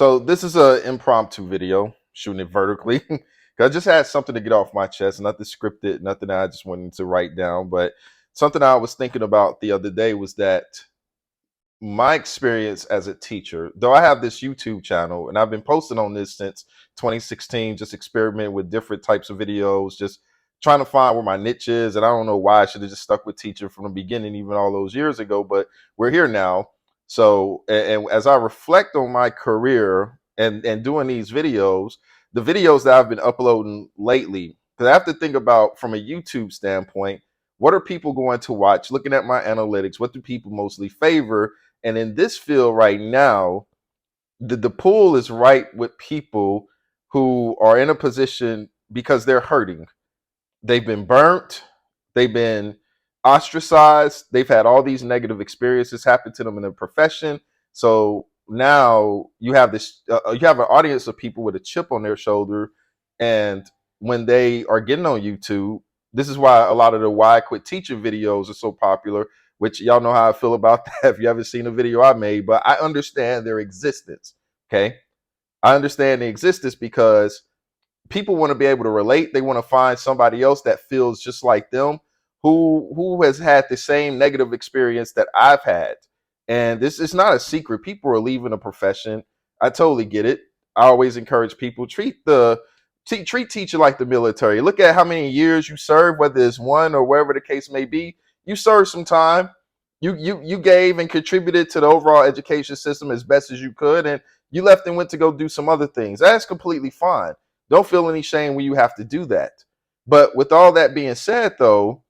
So this is a impromptu video, shooting it vertically. 'Cause I just had something to get off my chest, nothing scripted, nothing that I just wanted to write down. But something I was thinking about the other day was that my experience as a teacher, though I have this YouTube channel and I've been posting on this since 2016, just experimenting with different types of videos, just trying to find where my niche is. And I don't know why I should have just stuck with teaching from the beginning, even all those years ago, but we're here now. So, and as I reflect on my career and doing these videos, the videos that I've been uploading lately, because I have to think about from a YouTube standpoint, what are people going to watch? Looking at my analytics, what do people mostly favor? And in this field right now, the pool is right with people who are in a position because they're hurting. They've been burnt, they've been ostracized, they've had all these negative experiences happen to them in their profession. So now you have you have an audience of people with a chip on their shoulder, and when they are getting on YouTube, this is why a lot of the why I quit teaching videos are so popular. Which y'all know how I feel about that if you haven't seen a video I made, but I understand their existence. Okay, I understand the existence because people want to be able to relate. They want to find somebody else that feels just like them, who has had the same negative experience that I've had. And this is not a secret. People are leaving the profession. I totally get it. I always encourage people treat teaching like the military. Look at how many years you serve, whether it's one or wherever the case may be. You served some time. You gave and contributed to the overall education system as best as you could, and you left and went to go do some other things. That's completely fine. Don't feel any shame when you have to do that. But with all that being said, though,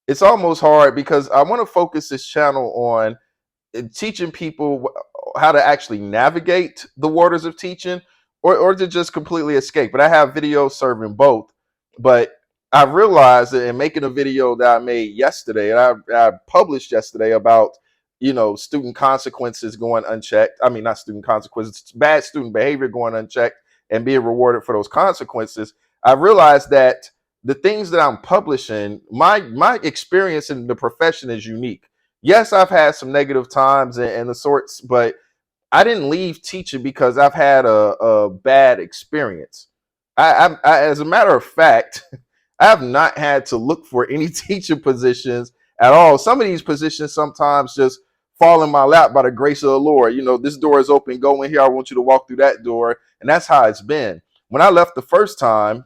it's almost hard because I want to focus this channel on teaching people how to actually navigate the waters of teaching or to just completely escape. But I have videos serving both. But I realized that in making a video that I made yesterday, and I published yesterday about, student consequences going unchecked. I mean, not student consequences, bad student behavior going unchecked and being rewarded for those consequences. I realized that the things that I'm publishing, my experience in the profession is unique. Yes, I've had some negative times and the sorts, but I didn't leave teaching because I've had a bad experience. As a matter of fact, I have not had to look for any teaching positions at all. Some of these positions sometimes just fall in my lap by the grace of the Lord. This door is open, go in here. I want you to walk through that door. And that's how it's been. When I left the first time,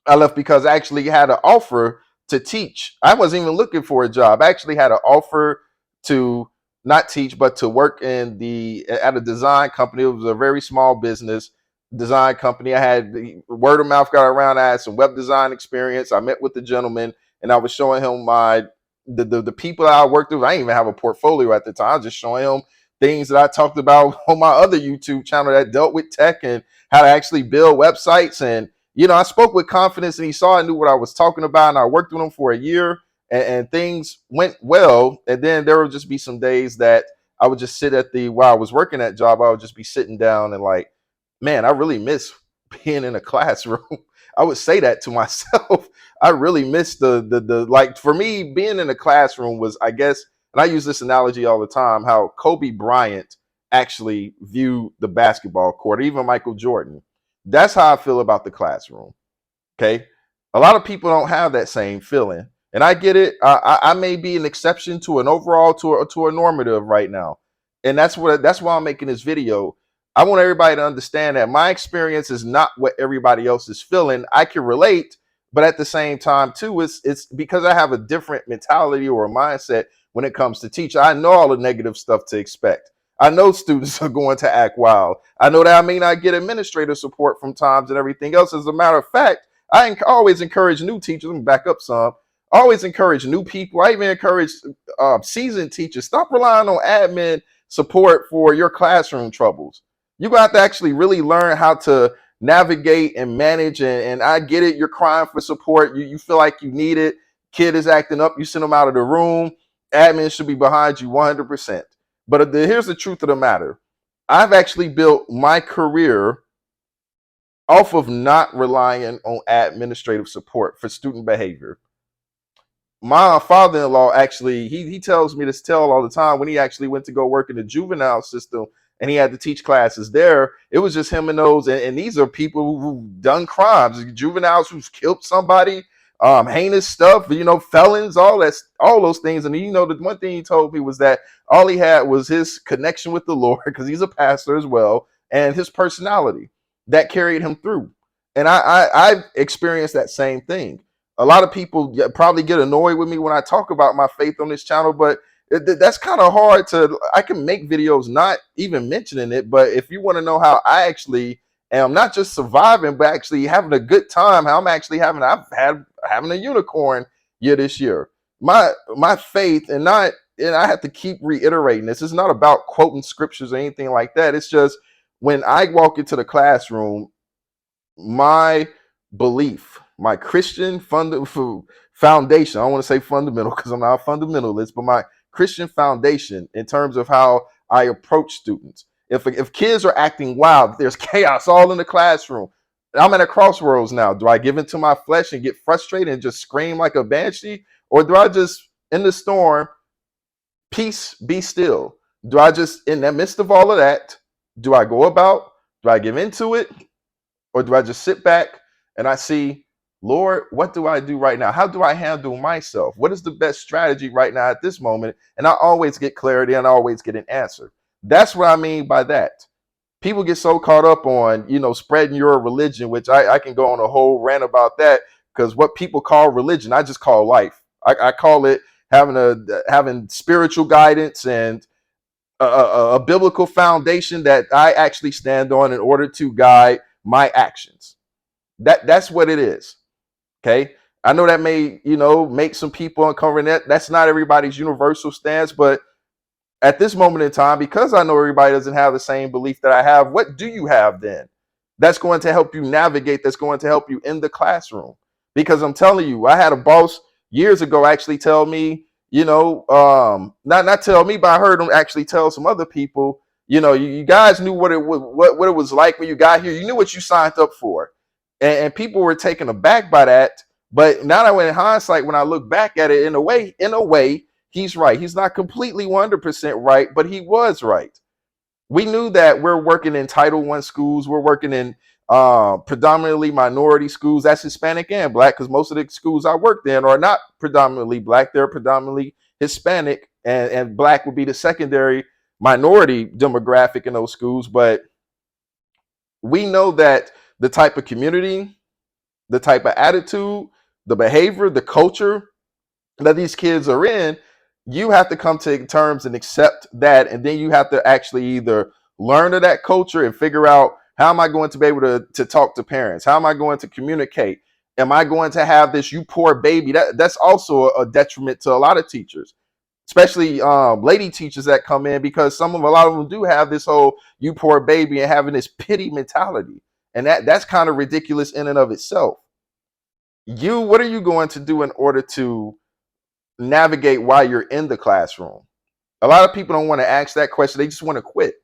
I left because I actually had an offer to teach. I wasn't even looking for a job. I actually had an offer to not teach, but to work at a design company. It was a very small business design company. I had the word of mouth got around. I had some web design experience. I met with the gentleman and I was showing him the people that I worked with. I didn't even have a portfolio at the time. I was just showing him things that I talked about on my other YouTube channel that dealt with tech and how to actually build websites. And I spoke with confidence and he saw I knew what I was talking about. And I worked with him for a year and things went well. And then there would just be some days that I would just sit while I was working that job, I would just be sitting down and like, man, I really miss being in a classroom. I would say that to myself. I really miss the like, for me, being in a classroom was, I guess, and I use this analogy all the time, how Kobe Bryant actually viewed the basketball court, even Michael Jordan. That's how I feel about the classroom. Okay. A lot of people don't have that same feeling. And I get it. I may be an exception to an overall to a normative right now. And that's why I'm making this video. I want everybody to understand that my experience is not what everybody else is feeling. I can relate, but at the same time, too, it's because I have a different mentality or a mindset when it comes to teach. I know all the negative stuff to expect. I know students are going to act wild. I know that I may not get administrative support from times and everything else. As a matter of fact, always encourage new teachers. Let me back up some. I always encourage new people. I even encourage seasoned teachers. Stop relying on admin support for your classroom troubles. You got to actually really learn how to navigate and manage. And I get it. You're crying for support. You feel like you need it. Kid is acting up. You send them out of the room. Admin should be behind you 100%. But here's the truth of the matter. I've actually built my career off of not relying on administrative support for student behavior. My father-in-law actually, he tells me this tale all the time when he actually went to go work in the juvenile system and he had to teach classes there. It was just him and those, and these are people who've done crimes, juveniles who's killed somebody, heinous stuff, felons, all those things. And the one thing he told me was that all he had was his connection with the Lord, because he's a pastor as well, and his personality that carried him through. And I've experienced that same thing. A lot of people probably get annoyed with me when I talk about my faith on this channel, but that's kind of hard to. I can make videos not even mentioning it, but if you want to know how I actually am not just surviving, but actually having a good time, how I'm actually having a unicorn year this year. My faith, and I have to keep reiterating this. It's not about quoting scriptures or anything like that. It's just when I walk into the classroom, my belief, my Christian foundation, I don't want to say fundamental because I'm not a fundamentalist, but my Christian foundation in terms of how I approach students. If kids are acting wild, there's chaos all in the classroom, I'm at a crossroads now. Do I give into my flesh and get frustrated and just scream like a banshee? Or do I just, in the storm, peace, be still? Do I just, in the midst of all of that, do I give into it? Or do I just sit back and I see, Lord, what do I do right now? How do I handle myself? What is the best strategy right now at this moment? And I always get clarity and I always get an answer. That's what I mean by that. People get so caught up on, spreading your religion, which I can go on a whole rant about that, because what people call religion, I just call life. I call it having spiritual guidance and a biblical foundation that I actually stand on in order to guide my actions. That's what it is. Okay. I know that may, make some people uncomfortable. That's not everybody's universal stance, but at this moment in time, because I know everybody doesn't have the same belief that I have, what do you have then that's going to help you navigate, that's going to help you in the classroom? Because I'm telling you, I had a boss years ago actually tell me, not tell me, but I heard him actually tell some other people, you guys knew what it was like when you got here. You knew what you signed up for. And people were taken aback by that. But now that in hindsight, when I look back at it, in a way, he's right. He's not completely 100% right, but he was right. We knew that we're working in Title I schools. We're working in predominantly minority schools. That's Hispanic and Black, because most of the schools I worked in are not predominantly Black. They're predominantly Hispanic, and Black would be the secondary minority demographic in those schools. But we know that the type of community, the type of attitude, the behavior, the culture that these kids are in, you have to come to terms and accept that. And then you have to actually either learn to that culture and figure out, how am I going to be able to talk to parents? How am I going to communicate? Am I going to have this "you poor baby"? That's also a detriment to a lot of teachers, especially lady teachers that come in, because a lot of them do have this whole "you poor baby" and having this pity mentality. And that's kind of ridiculous in and of itself. What are you going to do in order to navigate while you're in the classroom? A lot of people don't want to ask that question. They just want to quit.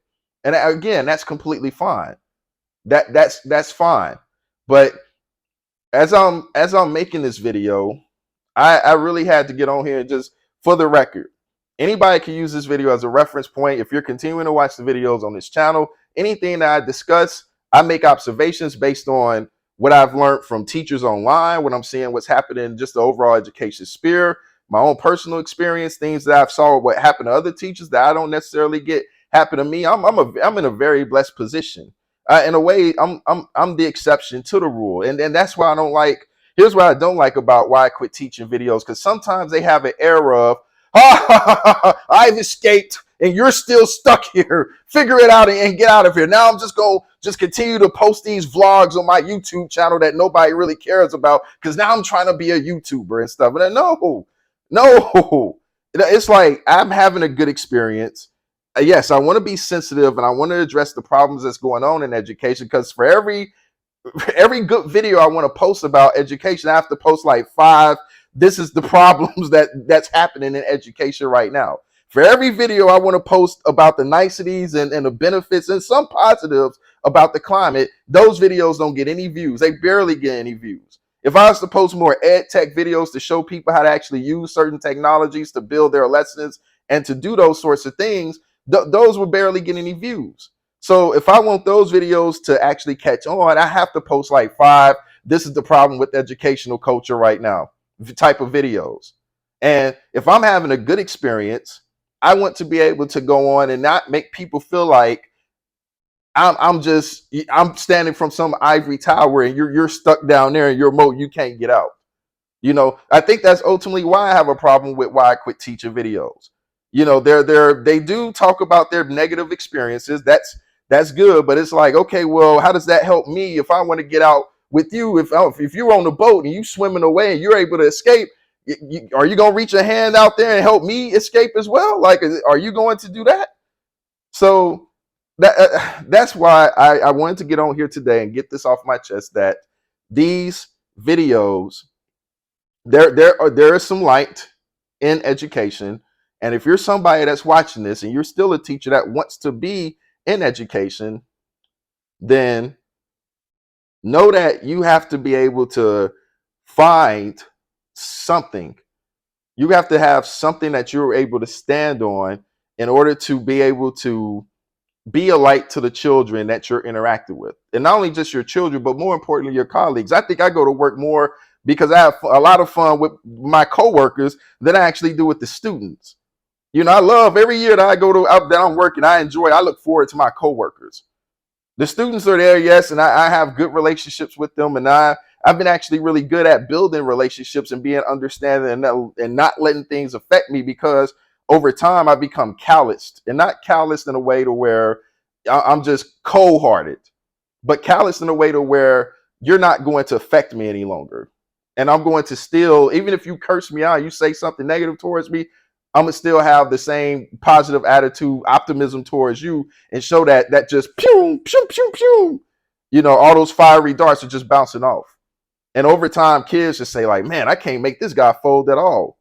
And again, that's completely fine. That's fine. But as I'm making this video, I really had to get on here and just, for the record, anybody can use this video as a reference point. If you're continuing to watch the videos on this channel, anything that I discuss, I make observations based on what I've learned from teachers online, what I'm seeing, what's happening in just the overall education sphere, my own personal experience, things that I've saw what happened to other teachers that I don't necessarily get happen to me. I'm in a very blessed position. In a way, I'm the exception to the rule, and that's why I don't like. Here's what I don't like about why I quit teaching videos, because sometimes they have an air of, I've escaped and you're still stuck here. Figure it out and get out of here. Now I'm just going to continue to post these vlogs on my YouTube channel that nobody really cares about, because now I'm trying to be a YouTuber and stuff. And no, it's like, I'm having a good experience. Yes, I want to be sensitive and I want to address the problems that's going on in education, because for every good video I want to post about education, I have to post like 5. This is the problems that's happening in education right now. For every video I want to post about the niceties and the benefits and some positives about the climate, those videos don't get any views. They barely get any views. If I was to post more ed tech videos to show people how to actually use certain technologies to build their lessons and to do those sorts of things, those would barely get any views. So if I want those videos to actually catch on, I have to post like 5. This is the problem with educational culture right now, type of videos. And if I'm having a good experience, I want to be able to go on and not make people feel like I'm standing from some ivory tower and you're stuck down there in your mode, you can't get out. I think that's ultimately why I have a problem with why I quit teaching videos. They do talk about their negative experiences. That's good, but it's like, okay, well, how does that help me if I want to get out with you? If you're on the boat and you swimming away and you're able to escape, are you gonna reach a hand out there and help me escape as well? Like, are you going to do that? So that's why I wanted to get on here today and get this off my chest that these videos, there is some light in education. And if you're somebody that's watching this and you're still a teacher that wants to be in education, then know that you have to be able to find something. You have to have something that you're able to stand on in order to be able to be a light to the children that you're interacting with. And not only just your children, but more importantly, your colleagues. I think I go to work more because I have a lot of fun with my coworkers than I actually do with the students. I love every year that I go to out that I'm working, I look forward to my coworkers. The students are there, yes, and I have good relationships with them, and I've been actually really good at building relationships and being understanding and not letting things affect me, because over time I become calloused, and not calloused in a way to where I'm just cold-hearted, but calloused in a way to where you're not going to affect me any longer. And I'm going to still, even if you curse me out, you say something negative towards me, I'm gonna still have the same positive attitude, optimism towards you, and show that just pew, pew, pew, pew. All those fiery darts are just bouncing off. And over time, kids just say like, "Man, I can't make this guy fold at all."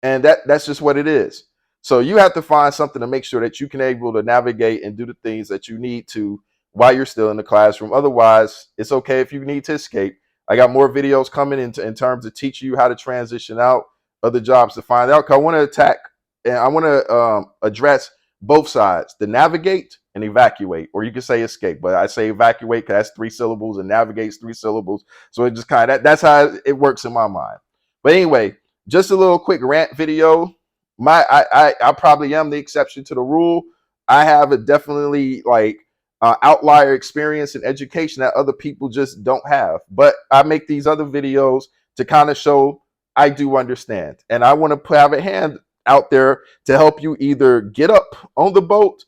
And that's just what it is. So you have to find something to make sure that you can able to navigate and do the things that you need to while you're still in the classroom. Otherwise, it's okay if you need to escape. I got more videos coming in terms of teaching you how to transition out other jobs to find out. Cause I want to attack and I want to address both sides: the navigate and evacuate, or you can say escape, but I say evacuate because that's 3 syllables and navigate's 3 syllables. So it just kind of that's how it works in my mind. But anyway, just a little quick rant video. I probably am the exception to the rule. I have a definitely like outlier experience in education that other people just don't have. But I make these other videos to kind of show I do understand, and I want to have a hand out there to help you either get up on the boat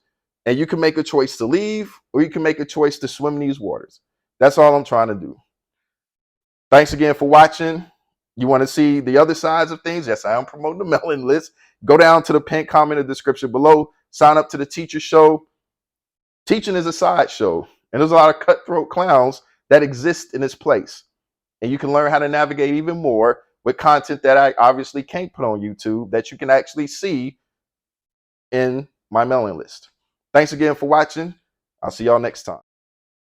and you can make a choice to leave, or you can make a choice to swim these waters. That's all I'm trying to do. Thanks again for watching. You want to see the other sides of things? Yes, I am promoting the mailing list. Go down to the pinned comment in the description below. Sign up to the teacher show. Teaching is a sideshow, and there's a lot of cutthroat clowns that exist in this place. And you can learn how to navigate even more with content that I obviously can't put on YouTube that you can actually see in my mailing list. Thanks again for watching. I'll see y'all next time.